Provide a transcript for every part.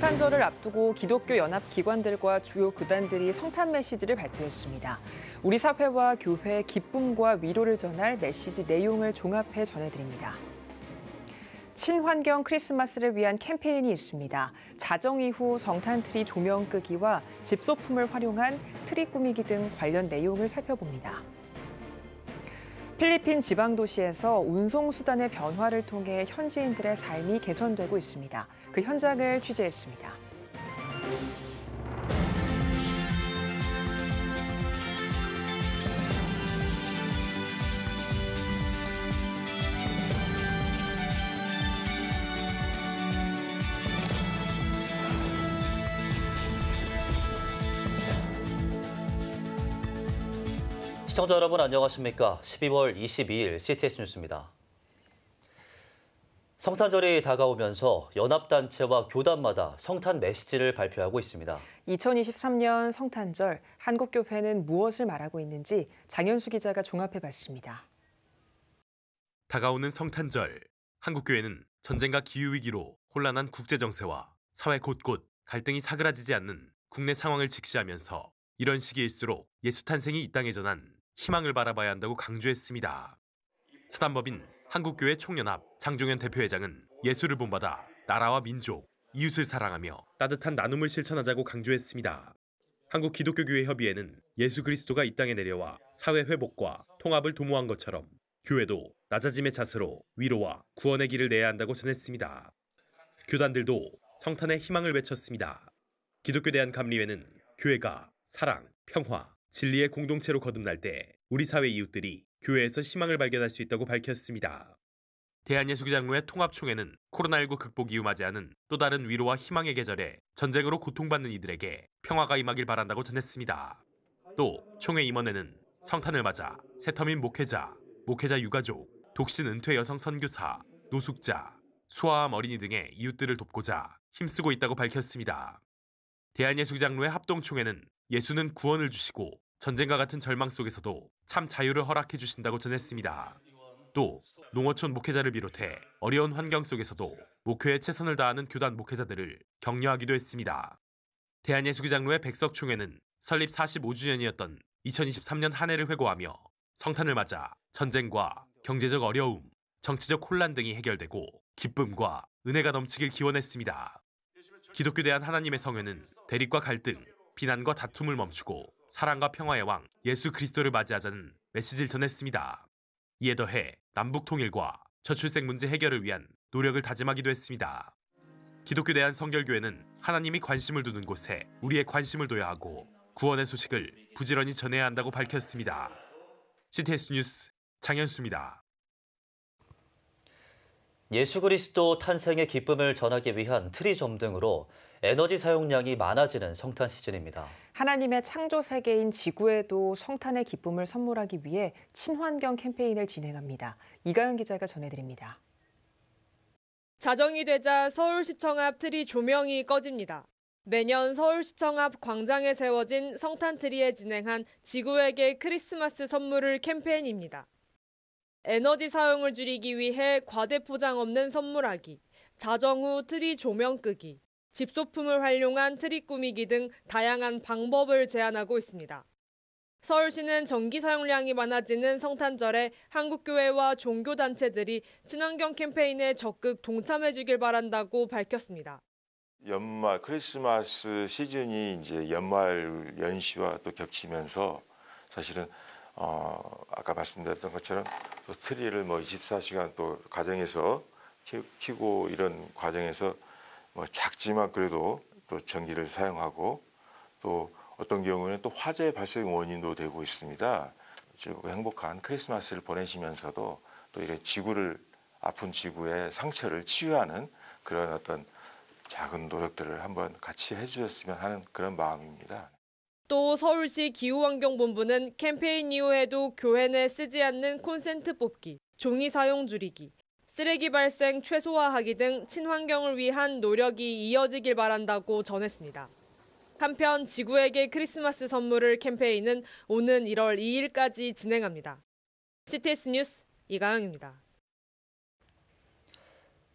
성탄절을 앞두고 기독교 연합 기관들과 주요 교단들이 성탄 메시지를 발표했습니다. 우리 사회와 교회의 기쁨과 위로를 전할 메시지 내용을 종합해 전해드립니다. 친환경 크리스마스를 위한 캠페인이 있습니다. 자정 이후 성탄 트리 조명 끄기와 집소품을 활용한 트리 꾸미기 등 관련 내용을 살펴봅니다. 필리핀 지방도시에서 운송수단의 변화를 통해 현지인들의 삶이 개선되고 있습니다. 그 현장을 취재했습니다. 시청자 여러분 안녕하십니까? 12월 22일 CTS 뉴스입니다. 성탄절이 다가오면서 연합단체와 교단마다 성탄 메시지를 발표하고 있습니다. 2023년 성탄절, 한국교회는 무엇을 말하고 있는지 장현수 기자가 종합해봤습니다. 다가오는 성탄절, 한국교회는 전쟁과 기후위기로 혼란한 국제정세와 사회 곳곳 갈등이 사그라지지 않는 국내 상황을 직시하면서 이런 시기일수록 예수 탄생이 이 땅에 전한 희망을 바라봐야 한다고 강조했습니다. 사단법인 한국교회 총연합 장종현 대표회장은 예수를 본받아 나라와 민족, 이웃을 사랑하며 따뜻한 나눔을 실천하자고 강조했습니다. 한국기독교교회협의회는 예수 그리스도가 이 땅에 내려와 사회 회복과 통합을 도모한 것처럼 교회도 낮아짐의 자세로 위로와 구원의 길을 내야 한다고 전했습니다. 교단들도 성탄의 희망을 외쳤습니다. 기독교대한감리회는 교회가 사랑, 평화, 진리의 공동체로 거듭날 때 우리 사회 이웃들이 교회에서 희망을 발견할 수 있다고 밝혔습니다. 대한예수기장로회 통합총회는 코로나19 극복 이후 맞이하는 또 다른 위로와 희망의 계절에 전쟁으로 고통받는 이들에게 평화가 임하길 바란다고 전했습니다. 또 총회 임원회는 성탄을 맞아 새터민 목회자, 목회자 유가족, 독신 은퇴 여성 선교사, 노숙자, 소아암 어린이 등의 이웃들을 돕고자 힘쓰고 있다고 밝혔습니다. 대한예수기장로회 합동총회는 예수는 구원을 주시고 전쟁과 같은 절망 속에서도 참 자유를 허락해 주신다고 전했습니다. 또 농어촌 목회자를 비롯해 어려운 환경 속에서도 목회에 최선을 다하는 교단 목회자들을 격려하기도 했습니다. 대한예수기장로회 백석총회는 설립 45주년이었던 2023년 한 해를 회고하며 성탄을 맞아 전쟁과 경제적 어려움, 정치적 혼란 등이 해결되고 기쁨과 은혜가 넘치길 기원했습니다. 기독교 대한 하나님의 성회는 대립과 갈등, 비난과 다툼을 멈추고 사랑과 평화의 왕 예수 그리스도를 맞이하자는 메시지를 전했습니다. 이에 더해 남북 통일과 저출생 문제 해결을 위한 노력을 다짐하기도 했습니다. 기독교 대한 성결교회는 하나님이 관심을 두는 곳에 우리의 관심을 둬야 하고 구원의 소식을 부지런히 전해야 한다고 밝혔습니다. CTS 뉴스 장현수입니다. 예수 그리스도 탄생의 기쁨을 전하기 위한 트리 점등으로 에너지 사용량이 많아지는 성탄 시즌입니다. 하나님의 창조 세계인 지구에도 성탄의 기쁨을 선물하기 위해 친환경 캠페인을 진행합니다. 이가연 기자가 전해드립니다. 자정이 되자 서울시청 앞 트리 조명이 꺼집니다. 매년 서울시청 앞 광장에 세워진 성탄 트리에 진행한 지구에게 크리스마스 선물을 캠페인입니다. 에너지 사용을 줄이기 위해 과대 포장 없는 선물하기, 자정 후 트리 조명 끄기, 집소품을 활용한 트리 꾸미기 등 다양한 방법을 제안하고 있습니다. 서울시는 전기 사용량이 많아지는 성탄절에 한국교회와 종교단체들이 친환경 캠페인에 적극 동참해주길 바란다고 밝혔습니다. 연말 크리스마스 시즌이 이제 연말 연시와 또 겹치면서 사실은 아까 말씀드렸던 것처럼 또 트리를 24시간 또 가정에서 키고 이런 과정에서 작지만 그래도 또 전기를 사용하고 또 어떤 경우에는 또 화재 발생 원인도 되고 있습니다. 즐겁고 행복한 크리스마스를 보내시면서도 또 이게 아픈 지구의 상처를 치유하는 그런 어떤 작은 노력들을 한번 같이 해주셨으면 하는 그런 마음입니다. 또 서울시 기후환경본부는 캠페인 이후에도 교회 내 쓰지 않는 콘센트 뽑기, 종이 사용 줄이기, 쓰레기 발생 최소화하기 등 친환경을 위한 노력이 이어지길 바란다고 전했습니다. 한편 지구에게 크리스마스 선물을 캠페인은 오는 1월 2일까지 진행합니다. CTS 뉴스 이가영입니다.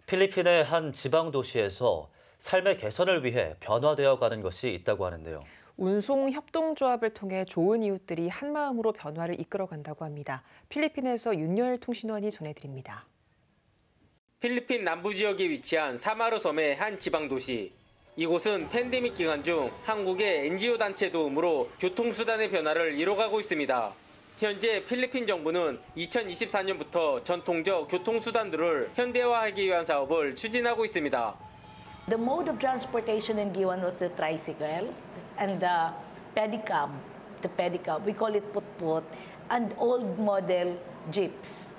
필리핀의 한 지방 도시에서 삶의 개선을 위해 변화되어 가는 것이 있다고 하는데요. 운송협동조합을 통해 좋은 이웃들이 한마음으로 변화를 이끌어간다고 합니다. 필리핀에서 윤열 통신원이 전해드립니다. 필리핀 남부 지역에 위치한 사마르 섬의 한 지방도시. 이곳은 팬데믹 기간 중 한국의 NGO 단체 도움으로 교통수단의 변화를 이뤄가고 있습니다. 현재 필리핀 정부는 2024년부터 전통적 교통수단들을 현대화하기 위한 사업을 추진하고 있습니다. The mode of transportation in Giwan was the tricycle and the pedicab. The pedicab, we call it put-put, and old model jeeps.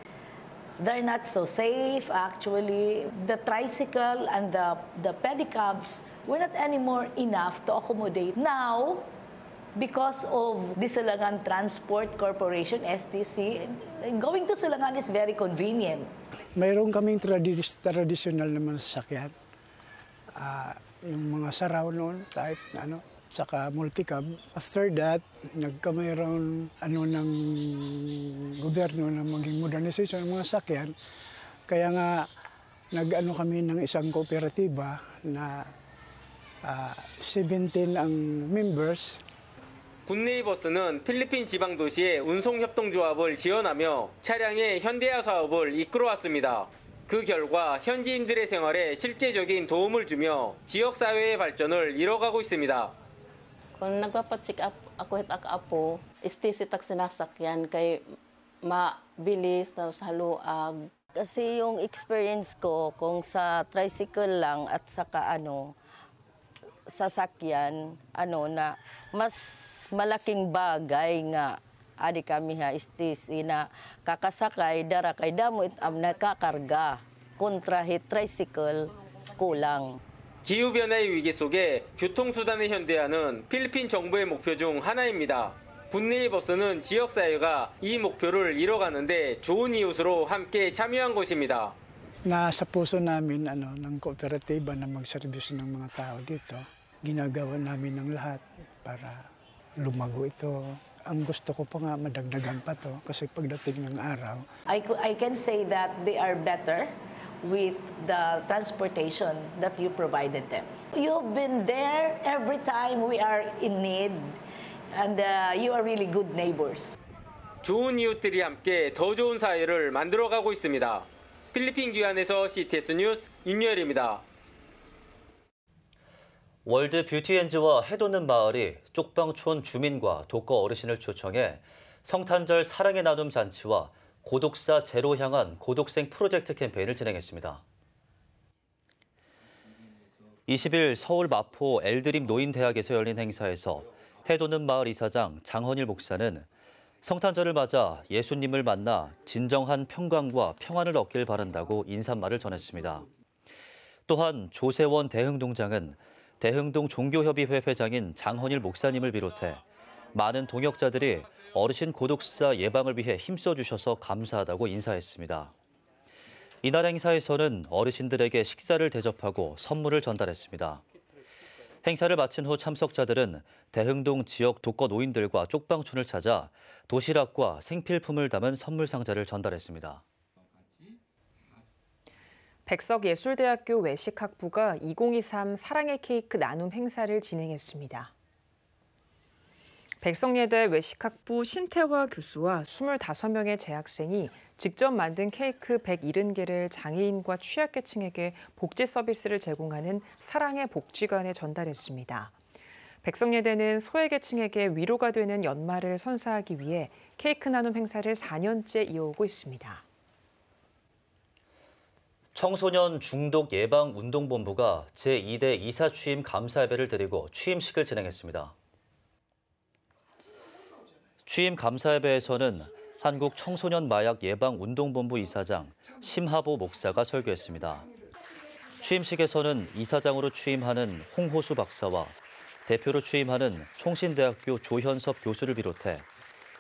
They're not so safe, actually. The tricycle and the pedicabs were not anymore enough to accommodate. Now, because of the Silangan Transport Corporation, STC, going to Silangan is very convenient. Mayroon kaming traditional naman sasakyan. Yung mga saraw noon, type, saka multicab. After that, mayroon ng gobyerno na maging modernization ng mga sasakyan. Kaya nga, kami ng isang kooperatiba na 17 ang members. 굿네이버스는 필리핀 지방도시의 운송협동조합을 지원하며 차량의 현대화 사업을 이끌어왔습니다. 그 결과 현지인들의 생활에 실제적인 도움을 주며 지역사회의 발전을 이뤄가고 있습니다. Kung nagpapacheck up ako at apo, istisitak sinasakyan kay mabilis na sa luag. Kasi yung experience ko kung sa tricycle lang at saka sasakyan, na mas malaking bagay nga adi kami istisi na kakasakay dara kay damo itam nakakarga kontra tricycle kulang. 기후변화의 위기 속에 교통수단의 현대화는 필리핀 정부의 목표 중 하나입니다. 굿네이버스는 지역사회가 이 목표를 이뤄가는데 좋은 이웃으로 함께 참여한 것입니다. Nasa puso namin ng kooperatiba na magserbisyo ng mga tao dito. Ginagawa namin ng lahat para lumago ito. Ang gusto ko pa nga madagdagan pa to kasi pagdating ng araw. I can say that they are better with the transportation that you provided them. You've been there every time we are in need, and you are really good neighbors. 좋은 이웃들이 함께 더 좋은 사회를 만들어가고 있습니다. 필리핀 귀환에서 CTS 뉴스 윤열입니다. 월드 뷰티엔즈와 해돋는 마을이 쪽방촌 주민과 독거 어르신을 초청해 성탄절 사랑의 나눔 잔치와 고독사 제로 향한 고독생 프로젝트 캠페인을 진행했습니다. 20일 서울 마포 엘드림 노인대학에서 열린 행사에서 해돋는 마을 이사장 장헌일 목사는 성탄절을 맞아 예수님을 만나 진정한 평강과 평안을 얻길 바란다고 인사말을 전했습니다. 또한 조세원 대흥동장은 대흥동 종교협의회 회장인 장헌일 목사님을 비롯해 많은 동역자들이 어르신 고독사 예방을 위해 힘써주셔서 감사하다고 인사했습니다. 이날 행사에서는 어르신들에게 식사를 대접하고 선물을 전달했습니다. 행사를 마친 후 참석자들은 대흥동 지역 독거 노인들과 쪽방촌을 찾아 도시락과 생필품을 담은 선물 상자를 전달했습니다. 백석예술대학교 외식학부가 2023 사랑의 케이크 나눔 행사를 진행했습니다. 백석예대 외식학부 신태화 교수와 25명의 재학생이 직접 만든 케이크 170개를 장애인과 취약계층에게 복지 서비스를 제공하는 사랑의 복지관에 전달했습니다. 백석예대는 소외계층에게 위로가 되는 연말을 선사하기 위해 케이크 나눔 행사를 4년째 이어오고 있습니다. 청소년 중독 예방 운동본부가 제2대 이사 취임 감사예배를 드리고 취임식을 진행했습니다. 취임 감사예배에서는 한국 청소년 마약 예방 운동본부 이사장 심하보 목사가 설교했습니다. 취임식에서는 이사장으로 취임하는 홍호수 박사와 대표로 취임하는 총신대학교 조현섭 교수를 비롯해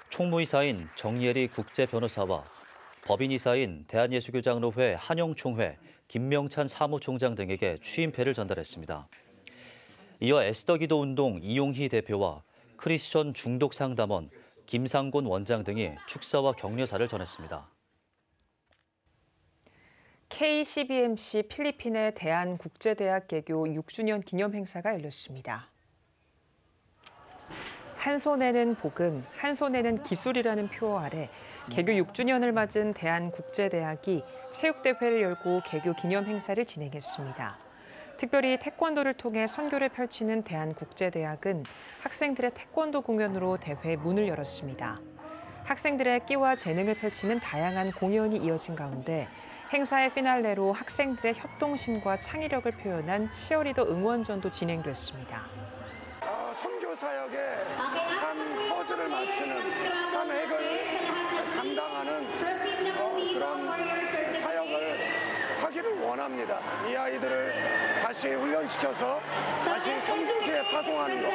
총무이사인 정예리 국제변호사와 법인이사인 대한예수교장로회 한영총회 김명찬 사무총장 등에게 취임패를 전달했습니다. 이어 에스더기도운동 이용희 대표와 크리스천 중독상담원 김상곤 원장 등이 축사와 격려사를 전했습니다. K12MC 필리핀의 대한국제대학 개교 6주년 기념 행사가 열렸습니다. 한 손에는 복음, 한 손에는 기술이라는 표어 아래 개교 6주년을 맞은 대한국제대학이 체육대회를 열고 개교 기념 행사를 진행했습니다. 특별히 태권도를 통해 선교를 펼치는 대한국제대학은 학생들의 태권도 공연으로 대회 문을 열었습니다. 학생들의 끼와 재능을 펼치는 다양한 공연이 이어진 가운데 행사의 피날레로 학생들의 협동심과 창의력을 표현한 치어리더 응원전도 진행됐습니다. 선교 사역에 한 퍼즐을 맞추는, 한 액을 감당하는 그런 사역을 하기를 원합니다. 이 아이들을 다시 훈련시켜서 다시 선교지에 파송하는 것,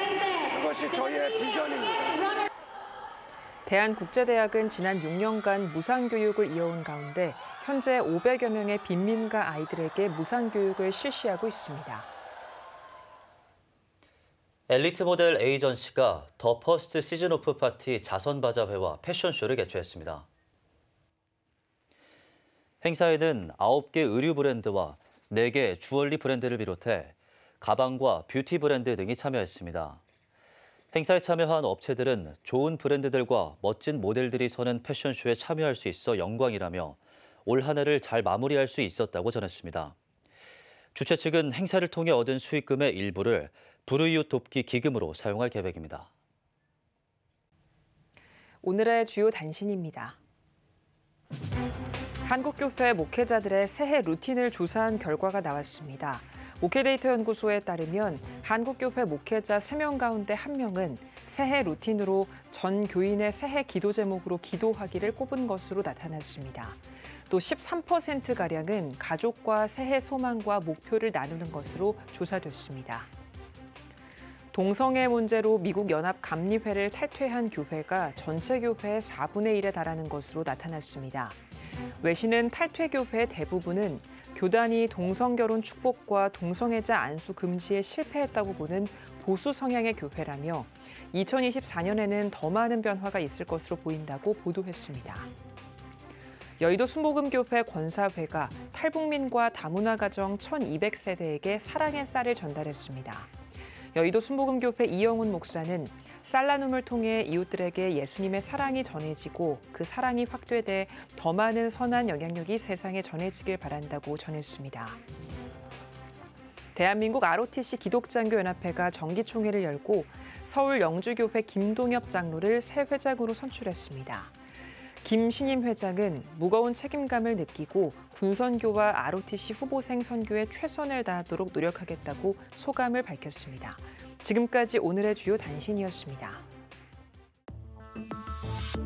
그것이 저희의 비전입니다. 대한국제대학은 지난 6년간 무상교육을 이어온 가운데 현재 500여 명의 빈민가 아이들에게 무상교육을 실시하고 있습니다. 엘리트 모델 에이전시가 더 퍼스트 시즌 오프 파티 자선바자회와 패션쇼를 개최했습니다. 행사에는 9개 의류 브랜드와 4개 주얼리 브랜드를 비롯해 가방과 뷰티 브랜드 등이 참여했습니다. 행사에 참여한 업체들은 좋은 브랜드들과 멋진 모델들이 서는 패션쇼에 참여할 수 있어 영광이라며 올 한 해를 잘 마무리할 수 있었다고 전했습니다. 주최 측은 행사를 통해 얻은 수익금의 일부를 불우이웃 돕기 기금으로 사용할 계획입니다. 오늘의 주요 단신입니다. 한국교회 목회자들의 새해 루틴을 조사한 결과가 나왔습니다. 목회데이터 연구소에 따르면 한국교회 목회자 3명 가운데 1명은 새해 루틴으로 전 교인의 새해 기도 제목으로 기도하기를 꼽은 것으로 나타났습니다. 또 13%가량은 가족과 새해 소망과 목표를 나누는 것으로 조사됐습니다. 동성애 문제로 미국 연합감리회를 탈퇴한 교회가 전체 교회의 4분의 1에 달하는 것으로 나타났습니다. 외신은 탈퇴 교회 대부분은 교단이 동성결혼 축복과 동성애자 안수 금지에 실패했다고 보는 보수 성향의 교회라며 2024년에는 더 많은 변화가 있을 것으로 보인다고 보도했습니다. 여의도 순복음교회 권사회가 탈북민과 다문화 가정 1,200세대에게 사랑의 쌀을 전달했습니다. 여의도 순복음교회 이영훈 목사는 쌀 나눔을 통해 이웃들에게 예수님의 사랑이 전해지고 그 사랑이 확대돼 더 많은 선한 영향력이 세상에 전해지길 바란다고 전했습니다. 대한민국 ROTC 기독장교연합회가 정기총회를 열고 서울 영주교회 김동엽 장로를 새 회장으로 선출했습니다. 김신임 회장은 무거운 책임감을 느끼고 군선교와 ROTC 후보생 선교에 최선을 다하도록 노력하겠다고 소감을 밝혔습니다. 지금까지 오늘의 주요 단신이었습니다.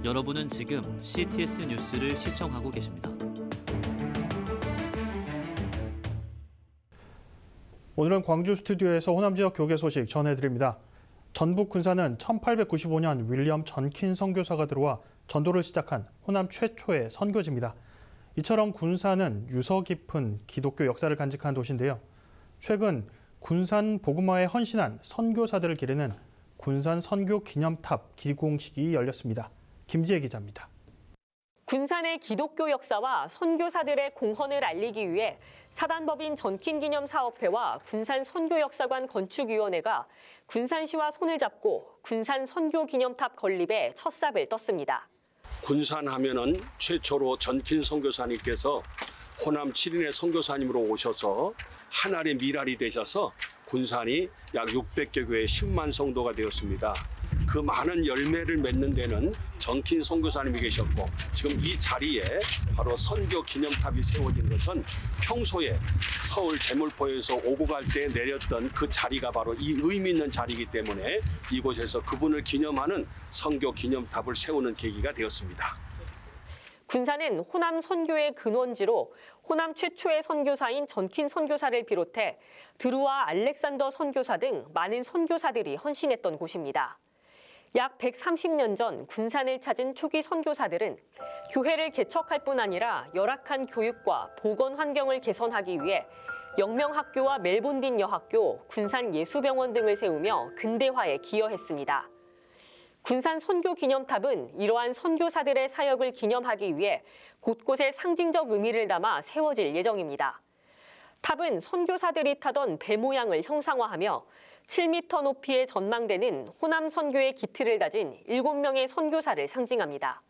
여러분은 지금 CTS 뉴스를 시청하고 계십니다. 오늘은 광주 스튜디오에서 호남 지역 교계 소식 전해드립니다. 전북 군산은 1895년 윌리엄 전킨 선교사가 들어와 전도를 시작한 호남 최초의 선교지입니다. 이처럼 군산은 유서 깊은 기독교 역사를 간직한 도시인데요. 최근 군산 복음화에 헌신한 선교사들을 기리는 군산 선교 기념탑 기공식이 열렸습니다. 김지혜 기자입니다. 군산의 기독교 역사와 선교사들의 공헌을 알리기 위해 사단법인 전킨기념사업회와 군산 선교역사관 건축위원회가 군산시와 손을 잡고 군산 선교기념탑 건립에 첫 삽을 떴습니다. 군산 하면은 최초로 전킨 선교사님께서 호남 7인의 선교사님으로 오셔서 하나의 미랄이 되셔서 군산이 약 600개 교회 10만 성도가 되었습니다. 그 많은 열매를 맺는 데는 전킨 선교사님이 계셨고 지금 이 자리에 바로 선교 기념탑이 세워진 것은 평소에 서울 제물포에서 오고 갈 때 내렸던 그 자리가 바로 이 의미 있는 자리이기 때문에 이곳에서 그분을 기념하는 선교 기념탑을 세우는 계기가 되었습니다. 군산은 호남 선교의 근원지로 호남 최초의 선교사인 전킨 선교사를 비롯해 드루와 알렉산더 선교사 등 많은 선교사들이 헌신했던 곳입니다. 약 130년 전 군산을 찾은 초기 선교사들은 교회를 개척할 뿐 아니라 열악한 교육과 보건 환경을 개선하기 위해 영명학교와 멜본딘 여학교, 군산 예수병원 등을 세우며 근대화에 기여했습니다. 군산 선교기념탑은 이러한 선교사들의 사역을 기념하기 위해 곳곳에 상징적 의미를 담아 세워질 예정입니다. 탑은 선교사들이 타던 배 모양을 형상화하며 7m 높이의 전망대는 호남 선교의 기틀을 다진 7명의 선교사를 상징합니다.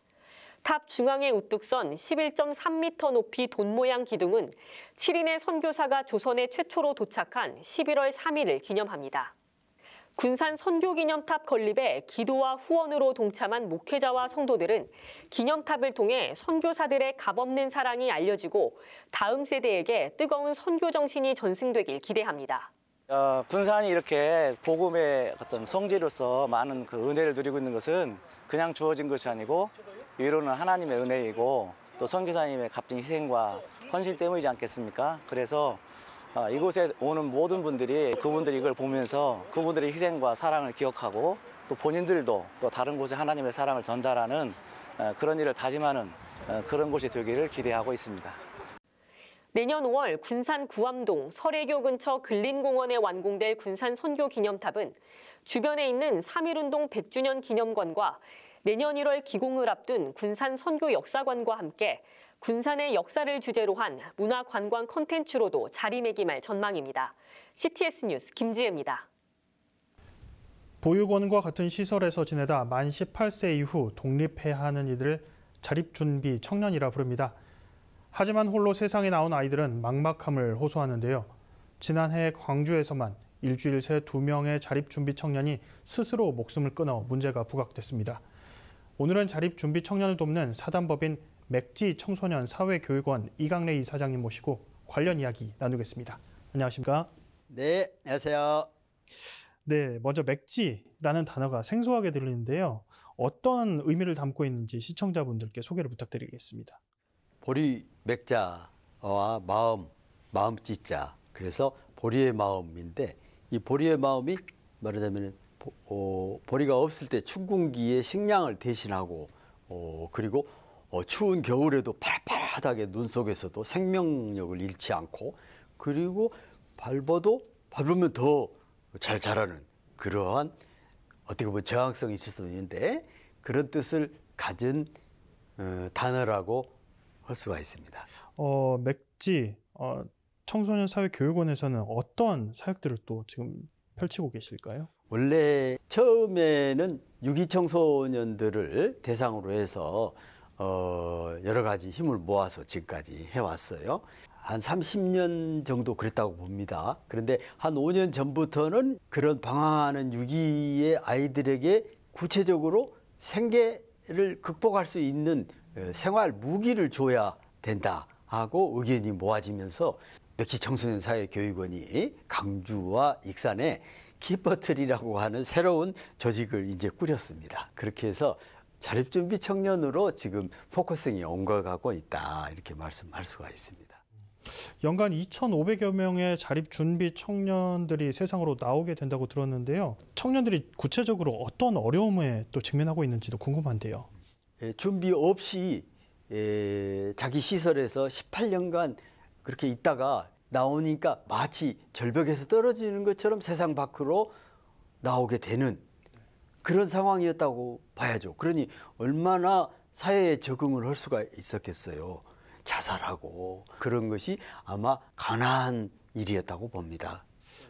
탑 중앙에 우뚝 선 11.3m 높이 돈 모양 기둥은 7인의 선교사가 조선에 최초로 도착한 11월 3일을 기념합니다. 군산 선교기념탑 건립에 기도와 후원으로 동참한 목회자와 성도들은 기념탑을 통해 선교사들의 값없는 사랑이 알려지고 다음 세대에게 뜨거운 선교 정신이 전승되길 기대합니다. 군산이 이렇게 복음의 어떤 성지로서 많은 그 은혜를 누리고 있는 것은 그냥 주어진 것이 아니고 위로는 하나님의 은혜이고 또 선교사님의 값진 희생과 헌신 때문이지 않겠습니까? 그래서 이곳에 오는 모든 분들이 그분들이 이걸 보면서 그분들의 희생과 사랑을 기억하고 또 본인들도 또 다른 곳에 하나님의 사랑을 전달하는 그런 일을 다짐하는 그런 곳이 되기를 기대하고 있습니다. 내년 5월 군산 구암동 설애교 근처 근린공원에 완공될 군산 선교기념탑은 주변에 있는 3.1운동 100주년 기념관과 내년 1월 기공을 앞둔 군산 선교역사관과 함께 군산의 역사를 주제로 한 문화관광 콘텐츠로도 자리매김할 전망입니다. CTS 뉴스 김지혜입니다. 보육원과 같은 시설에서 지내다 만 18세 이후 독립해야 하는 이들을 자립준비 청년이라 부릅니다. 하지만 홀로 세상에 나온 아이들은 막막함을 호소하는데요. 지난해 광주에서만 일주일 새 2명의 자립준비 청년이 스스로 목숨을 끊어 문제가 부각됐습니다. 오늘은 자립준비 청년을 돕는 사단법인 맥지 청소년 사회교육원 이강래 이사장님 모시고 관련 이야기 나누겠습니다. 안녕하십니까? 네, 안녕하세요. 네, 먼저 맥지라는 단어가 생소하게 들리는데요. 어떤 의미를 담고 있는지 시청자분들께 소개를 부탁드리겠습니다. 보리 맥자와 마음지자. 그래서 보리의 마음인데 이 보리의 마음이 말하자면 보리가 없을 때 춘궁기의 식량을 대신하고 그리고 추운 겨울에도 팔팔하게 눈 속에서도 생명력을 잃지 않고 그리고 밟으면 더 잘 자라는 그러한 어떻게 보면 저항성이 있을 수 있는데 그런 뜻을 가진 단어라고 할 수가 있습니다. 맥지 청소년 사회교육원에서는 어떤 사역들을 또 지금 펼치고 계실까요? 원래 처음에는 유기 청소년들을 대상으로 해서 여러 가지 힘을 모아서 지금까지 해왔어요. 한 30년 정도 그랬다고 봅니다. 그런데 한 5년 전부터는 그런 방황하는 유기의 아이들에게 구체적으로 생계를 극복할 수 있는 생활 무기를 줘야 된다 하고 의견이 모아지면서 맥지 청소년 사회교육원이 강주와 익산에 키퍼트리라고 하는 새로운 조직을 이제 꾸렸습니다. 그렇게 해서 자립준비 청년으로 지금 포커싱이 옮겨가고 있다 이렇게 말씀할 수가 있습니다. 연간 2,500여 명의 자립준비 청년들이 세상으로 나오게 된다고 들었는데요. 청년들이 구체적으로 어떤 어려움에 또 직면하고 있는지도 궁금한데요. 준비 없이 자기 시설에서 18년간 그렇게 있다가 나오니까 마치 절벽에서 떨어지는 것처럼 세상 밖으로 나오게 되는 그런 상황이었다고 봐야죠. 그러니 얼마나 사회에 적응을 할 수가 있었겠어요. 자살하고 그런 것이 아마 가난한 일이었다고 봅니다.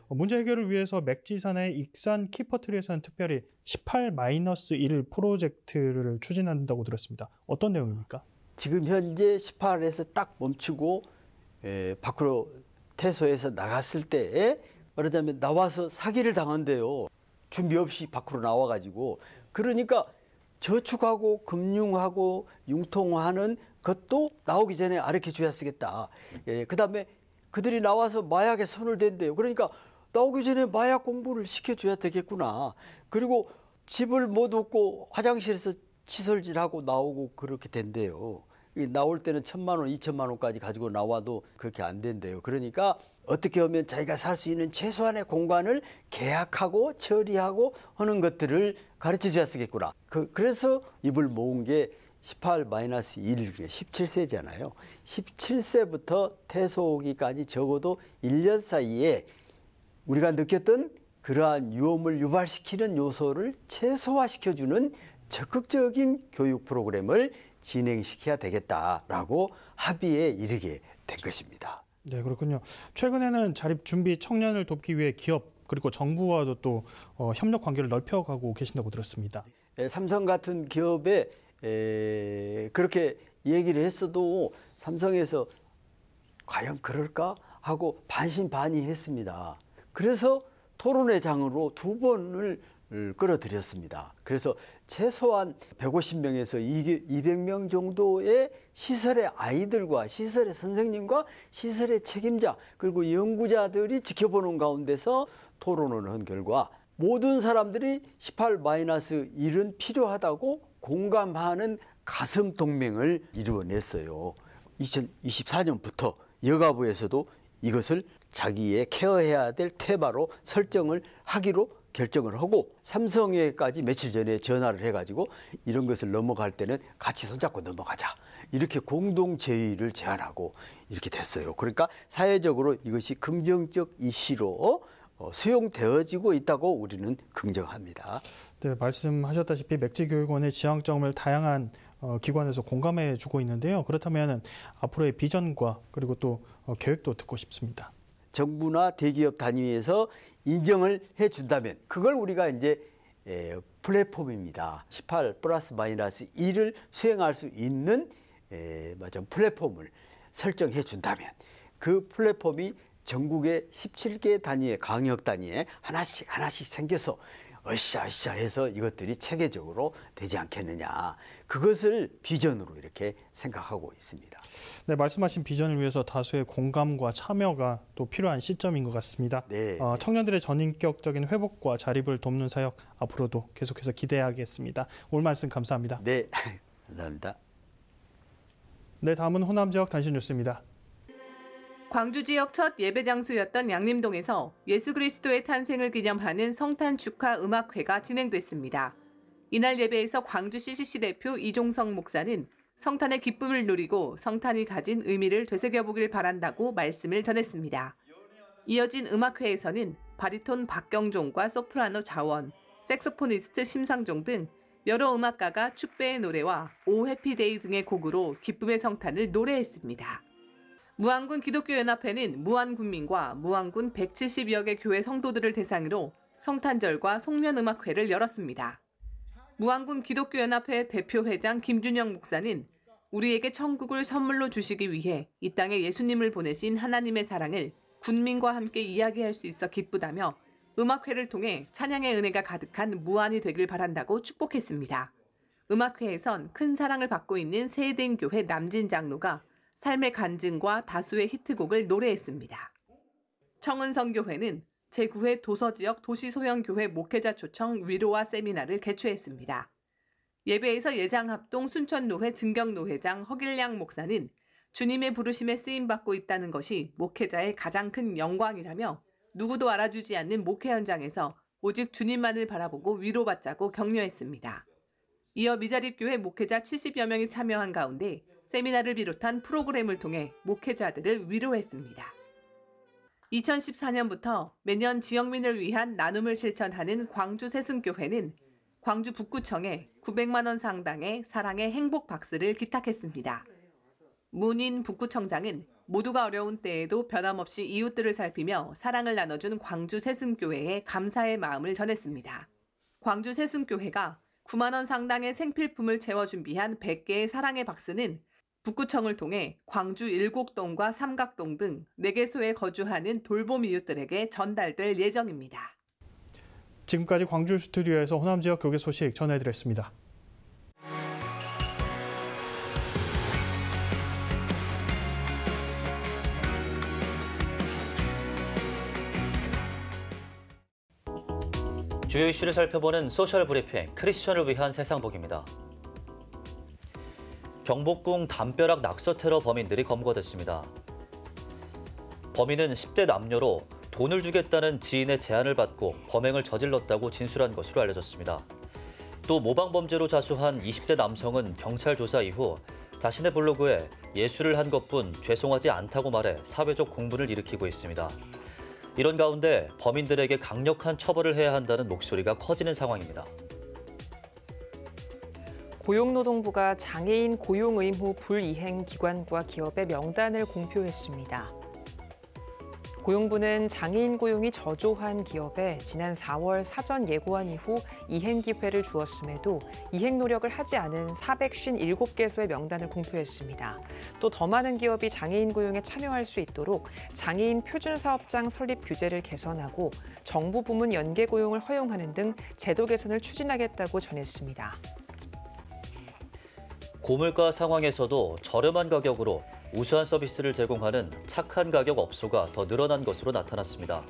문제 해결을 위해서 맥지산의 익산 키퍼트리에서는 특별히 18-1 프로젝트를 추진한다고 들었습니다. 어떤 내용입니까? 지금 현재 18에서 딱 멈추고 밖으로 퇴소해서 나갔을 때 말하자면 나와서 사기를 당한대요. 준비 없이 밖으로 나와가지고. 그러니까 저축하고 금융하고 융통하는 것도 나오기 전에 가르쳐줘야 쓰겠다. 그다음에 그들이 나와서 마약에 손을 댄대요. 그러니까 나오기 전에 마약 공부를 시켜줘야 되겠구나. 그리고 집을 못 얻고 화장실에서 칫솔질하고 나오고 그렇게 된대요. 나올 때는 1,000만 원, 2,000만 원까지 가지고 나와도 그렇게 안 된대요. 그러니까 어떻게 하면 자기가 살 수 있는 최소한의 공간을 계약하고 처리하고 하는 것들을 가르쳐줘야 쓰겠구나. 그래서 입을 모은 게 18-1, 17세잖아요. 17세부터 퇴소 오기까지 적어도 1년 사이에 우리가 느꼈던 그러한 위험을 유발시키는 요소를 최소화시켜주는 적극적인 교육 프로그램을 진행시켜야 되겠다라고 합의에 이르게 된 것입니다. 네, 그렇군요. 최근에는 자립 준비 청년을 돕기 위해 기업 그리고 정부와도 또 협력 관계를 넓혀가고 계신다고 들었습니다. 삼성 같은 기업에 그렇게 얘기를 했어도 삼성에서 과연 그럴까 하고 반신반의했습니다. 그래서 토론회 장으로 2번을 끌어들였습니다. 그래서 최소한 150명에서 200명 정도의 시설의 아이들과 시설의 선생님과 시설의 책임자 그리고 연구자들이 지켜보는 가운데서 토론을 한 결과 모든 사람들이 18-1은 필요하다고 공감하는 가슴 동맹을 이루어냈어요. 2024년부터 여가부에서도 이것을 자기의 케어해야 될 테마로 설정을 하기로 결정을 하고 삼성에까지 며칠 전에 전화를 해가지고 이런 것을 넘어갈 때는 같이 손잡고 넘어가자. 이렇게 공동 제의를 제안하고 이렇게 됐어요. 그러니까 사회적으로 이것이 긍정적 이슈로 수용되어지고 있다고 우리는 긍정합니다. 네, 말씀하셨다시피 맥지교육원의 지향점을 다양한 기관에서 공감해 주고 있는데요. 그렇다면 앞으로의 비전과 그리고 또 계획도 듣고 싶습니다. 정부나 대기업 단위에서 인정을 해준다면 그걸 우리가 이제 플랫폼입니다. 18+-1을 수행할 수 있는 플랫폼을 설정해 준다면 그 플랫폼이 전국의 17개 단위의 강역 단위에 하나씩 생겨서 으쌰으쌰 해서 이것들이 체계적으로 되지 않겠느냐. 그것을 비전으로 이렇게 생각하고 있습니다. 네, 말씀하신 비전을 위해서 다수의 공감과 참여가 또 필요한 시점인 것 같습니다. 네. 청년들의 전인격적인 회복과 자립을 돕는 사역 앞으로도 계속해서 기대하겠습니다. 오늘 말씀 감사합니다. 네, 감사합니다. 네, 다음은 호남 지역 단신 뉴스입니다. 광주 지역 첫 예배 장소였던 양림동에서 예수 그리스도의 탄생을 기념하는 성탄 축하 음악회가 진행됐습니다. 이날 예배에서 광주 CCC 대표 이종성 목사는 성탄의 기쁨을 누리고 성탄이 가진 의미를 되새겨보길 바란다고 말씀을 전했습니다. 이어진 음악회에서는 바리톤 박경종과 소프라노 자원, 색소포니스트 심상종 등 여러 음악가가 축배의 노래와 오 해피데이 등의 곡으로 기쁨의 성탄을 노래했습니다. 무안군 기독교연합회는 무안군민과 무안군 170여 개 교회 성도들을 대상으로 성탄절과 송년음악회를 열었습니다. 무안군 기독교연합회 대표회장 김준영 목사는 우리에게 천국을 선물로 주시기 위해 이 땅에 예수님을 보내신 하나님의 사랑을 군민과 함께 이야기할 수 있어 기쁘다며 음악회를 통해 찬양의 은혜가 가득한 무안이 되길 바란다고 축복했습니다. 음악회에선 큰 사랑을 받고 있는 세대인교회 남진 장로가 삶의 간증과 다수의 히트곡을 노래했습니다. 청은성교회는 제9회 도서지역 도시소형교회 목회자 초청 위로와 세미나를 개최했습니다. 예배에서 예장합동 순천노회 증경노회장 허길량 목사는 주님의 부르심에 쓰임받고 있다는 것이 목회자의 가장 큰 영광이라며 누구도 알아주지 않는 목회 현장에서 오직 주님만을 바라보고 위로받자고 격려했습니다. 이어 미자립교회 목회자 70여 명이 참여한 가운데 세미나를 비롯한 프로그램을 통해 목회자들을 위로했습니다. 2014년부터 매년 지역민을 위한 나눔을 실천하는 광주 세순교회는 광주 북구청에 900만 원 상당의 사랑의 행복 박스를 기탁했습니다. 문인 북구청장은 모두가 어려운 때에도 변함없이 이웃들을 살피며 사랑을 나눠준 광주 세순교회에 감사의 마음을 전했습니다. 광주 세순교회가 9만 원 상당의 생필품을 채워 준비한 100개의 사랑의 박스는 북구청을 통해 광주 일곡동과 삼각동 등 4개소에 거주하는 돌봄 이웃들에게 전달될 예정입니다. 지금까지 광주 스튜디오에서 호남 지역 교계 소식 전해드렸습니다. 주요 이슈를 살펴보는 소셜 브리핑 크리스천을 위한 세상복입니다. 경복궁 담벼락 낙서 테러 범인들이 검거됐습니다. 범인은 10대 남녀로 돈을 주겠다는 지인의 제안을 받고 범행을 저질렀다고 진술한 것으로 알려졌습니다. 또 모방범죄로 자수한 20대 남성은 경찰 조사 이후 자신의 블로그에 예술을 한 것뿐 죄송하지 않다고 말해 사회적 공분을 일으키고 있습니다. 이런 가운데 범인들에게 강력한 처벌을 해야 한다는 목소리가 커지는 상황입니다. 고용노동부가 장애인 고용 의무 불이행 기관과 기업의 명단을 공표했습니다. 고용부는 장애인 고용이 저조한 기업에 지난 4월 사전 예고한 이후 이행 기회를 주었음에도 이행 노력을 하지 않은 457개소의 명단을 공표했습니다. 또 더 많은 기업이 장애인 고용에 참여할 수 있도록 장애인 표준사업장 설립 규제를 개선하고 정부 부문 연계 고용을 허용하는 등 제도 개선을 추진하겠다고 전했습니다. 고물가 상황에서도 저렴한 가격으로 우수한 서비스를 제공하는 착한 가격 업소가 더 늘어난 것으로 나타났습니다.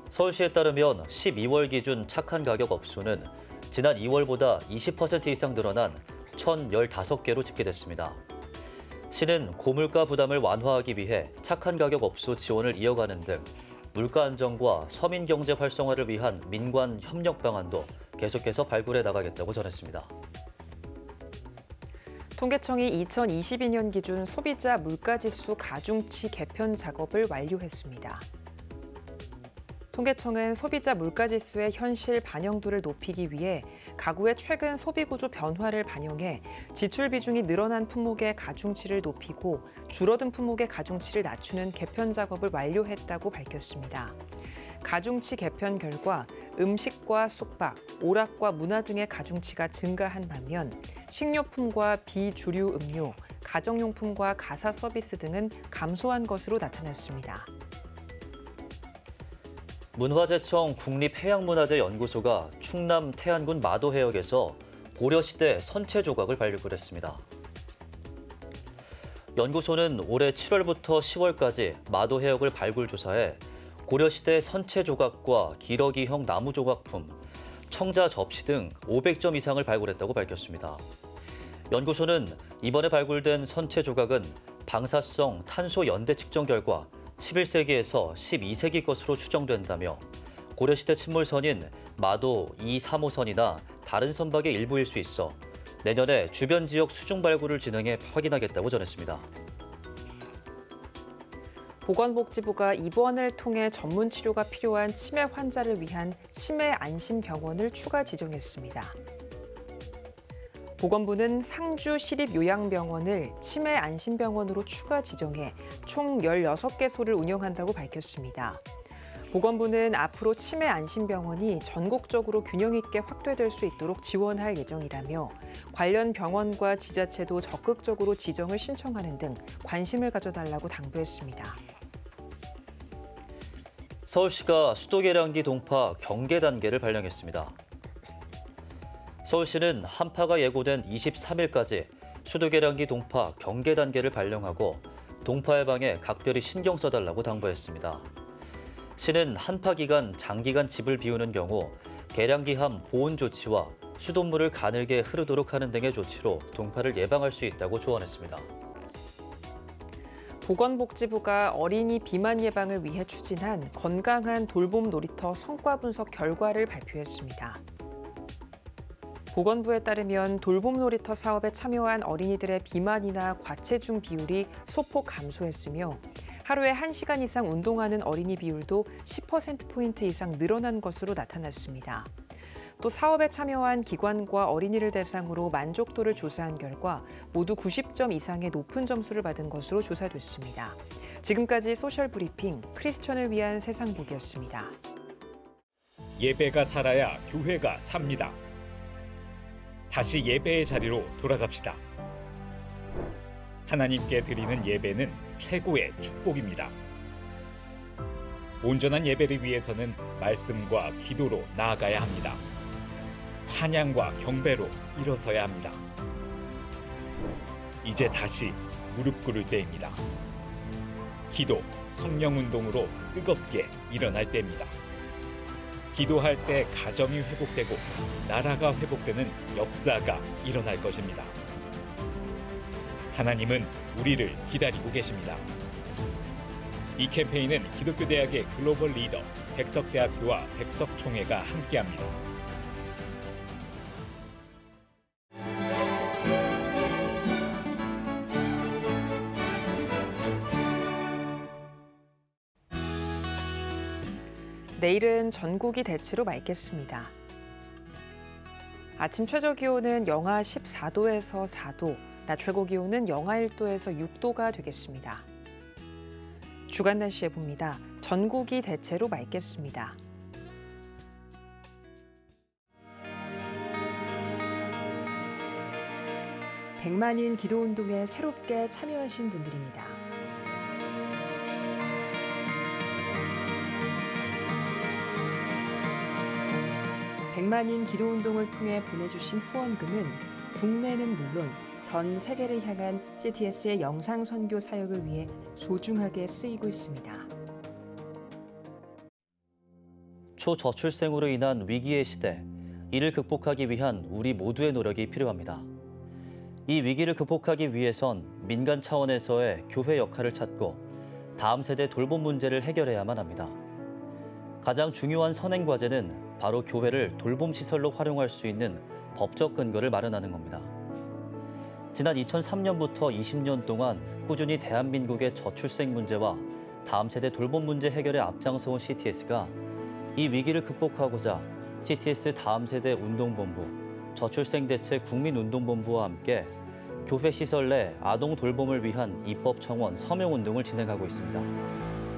서울시에 따르면 12월 기준 착한 가격 업소는 지난 2월보다 20% 이상 늘어난 1,015개로 집계됐습니다. 시는 고물가 부담을 완화하기 위해 착한 가격 업소 지원을 이어가는 등 물가 안정과 서민 경제 활성화를 위한 민관 협력 방안도 계속해서 발굴해 나가겠다고 전했습니다. 통계청이 2022년 기준 소비자 물가지수 가중치 개편 작업을 완료했습니다. 통계청은 소비자 물가지수의 현실 반영도를 높이기 위해 가구의 최근 소비구조 변화를 반영해 지출 비중이 늘어난 품목의 가중치를 높이고 줄어든 품목의 가중치를 낮추는 개편 작업을 완료했다고 밝혔습니다. 가중치 개편 결과 음식과 숙박, 오락과 문화 등의 가중치가 증가한 반면 식료품과 비주류 음료, 가정용품과 가사 서비스 등은 감소한 것으로 나타났습니다. 문화재청 국립해양문화재연구소가 충남 태안군 마도해역에서 고려시대 선체 조각을 발굴했습니다. 연구소는 올해 7월부터 10월까지 마도해역을 발굴 조사해 고려시대 선체 조각과 기러기형 나무 조각품, 청자 접시 등 500점 이상을 발굴했다고 밝혔습니다. 연구소는 이번에 발굴된 선체 조각은 방사성 탄소 연대 측정 결과 11세기에서 12세기 것으로 추정된다며 고려시대 침몰선인 마도 2, 3호선이나 다른 선박의 일부일 수 있어 내년에 주변 지역 수중 발굴을 진행해 확인하겠다고 전했습니다. 보건복지부가 입원을 통해 전문 치료가 필요한 치매 환자를 위한 치매 안심병원을 추가 지정했습니다. 보건부는 상주 시립요양병원을 치매 안심병원으로 추가 지정해 총 16개소를 운영한다고 밝혔습니다. 보건부는 앞으로 치매 안심병원이 전국적으로 균형 있게 확대될 수 있도록 지원할 예정이라며 관련 병원과 지자체도 적극적으로 지정을 신청하는 등 관심을 가져달라고 당부했습니다. 서울시가 수도계량기 동파 경계 단계를 발령했습니다. 서울시는 한파가 예고된 23일까지 수도계량기 동파 경계 단계를 발령하고 동파 예방에 각별히 신경 써달라고 당부했습니다. 시는 한파 기간 장기간 집을 비우는 경우 계량기함 보온 조치와 수돗물을 가늘게 흐르도록 하는 등의 조치로 동파를 예방할 수 있다고 조언했습니다. 보건복지부가 어린이 비만 예방을 위해 추진한 건강한 돌봄 놀이터 성과 분석 결과를 발표했습니다. 보건부에 따르면 돌봄 놀이터 사업에 참여한 어린이들의 비만이나 과체중 비율이 소폭 감소했으며 하루에 1시간 이상 운동하는 어린이 비율도 10%포인트 이상 늘어난 것으로 나타났습니다. 또 사업에 참여한 기관과 어린이를 대상으로 만족도를 조사한 결과 모두 90점 이상의 높은 점수를 받은 것으로 조사됐습니다. 지금까지 소셜브리핑 크리스천을 위한 세상 보기였습니다. 예배가 살아야 교회가 삽니다. 다시 예배의 자리로 돌아갑시다. 하나님께 드리는 예배는 최고의 축복입니다. 온전한 예배를 위해서는 말씀과 기도로 나아가야 합니다. 찬양과 경배로 일어서야 합니다. 이제 다시 무릎 꿇을 때입니다. 기도, 성령운동으로 뜨겁게 일어날 때입니다. 기도할 때 가정이 회복되고 나라가 회복되는 역사가 일어날 것입니다. 하나님은 우리를 기다리고 계십니다. 이 캠페인은 기독교대학의 글로벌 리더 백석대학교와 백석총회가 함께합니다. 내일은 전국이 대체로 맑겠습니다. 아침 최저 기온은 영하 14도에서 4도, 낮 최고 기온은 영하 1도에서 6도가 되겠습니다. 주간 날씨 예보입니다. 전국이 대체로 맑겠습니다. 백만인 기도운동에 새롭게 참여하신 분들입니다. 백만인 기도운동을 통해 보내주신 후원금은 국내는 물론 전 세계를 향한 CTS의 영상 선교 사역을 위해 소중하게 쓰이고 있습니다. 초저출생으로 인한 위기의 시대, 이를 극복하기 위한 우리 모두의 노력이 필요합니다. 이 위기를 극복하기 위해선 민간 차원에서의 교회 역할을 찾고 다음 세대 돌봄 문제를 해결해야만 합니다. 가장 중요한 선행 과제는 바로 교회를 돌봄 시설로 활용할 수 있는 법적 근거를 마련하는 겁니다. 지난 2003년부터 20년 동안 꾸준히 대한민국의 저출생 문제와 다음 세대 돌봄 문제 해결에 앞장서온 CTS가 이 위기를 극복하고자 CTS 다음 세대 운동본부, 저출생 대책 국민운동본부와 함께 교회 시설 내 아동 돌봄을 위한 입법 청원 서명 운동을 진행하고 있습니다.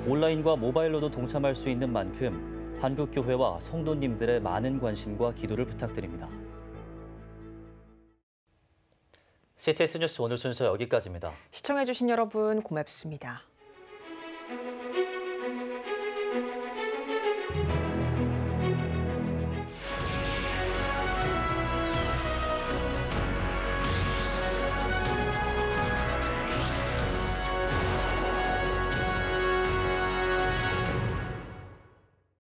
온라인과 모바일로도 동참할 수 있는 만큼 한국교회와 성도님들의 많은 관심과 기도를 부탁드립니다. CTS 뉴스 오늘 순서 여기까지입니다. 시청해주신 여러분 고맙습니다.